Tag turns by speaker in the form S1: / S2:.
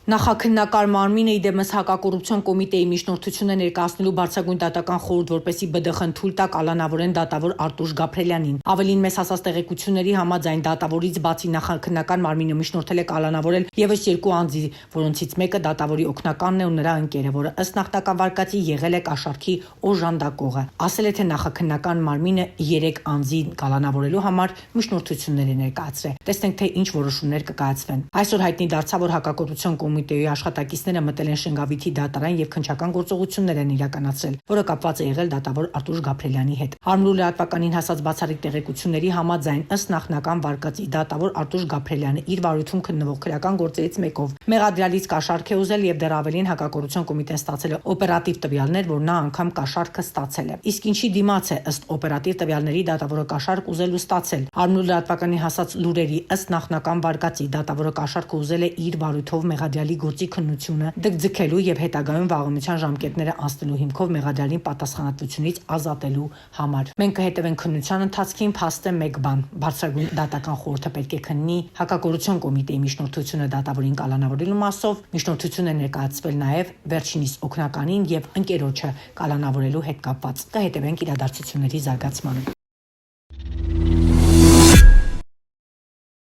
S1: Նախաքննական մարմինը իդեմս հակակոռուպցիոն կոմիտեի միջնորդությունը ներկայացնելու բարձրագույն դատական խորհուրդ, որպեսզի ԲԴԽ-ն թույլ տա կալանավորեն դատավոր Արտուշ Գաբրելյանին։ Ավելին մեզ հասած տեղեկությունների համաձայն դատավորից բացի նախաքննական մարմինը միջնորդել է կալանավորել եւս երկու անձի, որոնցից մեկը դատավորի օգնականն է ու նրա ընկերը, որը ըստ նախնական վարկածի եղել է կաշառքի օժանդակողը։ Ասել է, թե նախաքննական մարմինը 3 անձի կալանավորելու համար միջնորդություններ է ներկայացրել։ Տեսնենք, թե ինչ որոշումներ կկայացվեն։ Այսօր հայտնի դարձավ, որ հակակոռուպցիոն կոմիտեի աշխատակիցները մտել են Շենգավիթի դատարան եւ քննչական գործողություններ են իրականացրել, որը կապված է եղել դատավոր Արտուշ Գաբրելյանի հետ։ Արմրու լրատվականին հասած բացառիկ տեղեկությունների համաձայն ըստ նախնական վարկածի դատավոր Արտուշ Գաբրելյանը իր վարույթում քննվող քրեական գործերից մեկով մեղադրյալից կաշառք է ուզել եւ դեռ ավելին հակակոռուպցիոն կոմիտեն ստացել է օպերատիվ տվյալներ, որ նա անգամ կաշառքը ստացել է։ Իսկ ինչի դիմաց է ըստ օպերատիվ տվյալների դատավորը կաշառք ուզել ու ստացել։ Արմրու լրատվականի հասած լուրերի ըստ նախնական վարկածի դատավորը կաշառքը ուզել է իր վարույթով մեղադրյալի գործի քննությունը ձգձգելու եւ հետագայում վաղամիջյան ժամկետները անցնելու հիմքով մեղադրյալին պատասխանատվությունից ազատելու համար։ Մենք կհետևենք քննության ընթացքին, փաստը մեկ բան։ Բարձրագույն դատական խորհուրդը պետք է քննի հակակոռուպցիոն կոմիտեի միջնորդությունը դատավորին կալանավորելու մասով, միջնորդություն է ներկայացվել նաեւ վերջինիս օգնականին եւ ընկերոջը կալանավորելու հետ կապված։ Կհետևենք իրադարձությունների զարգացմանը։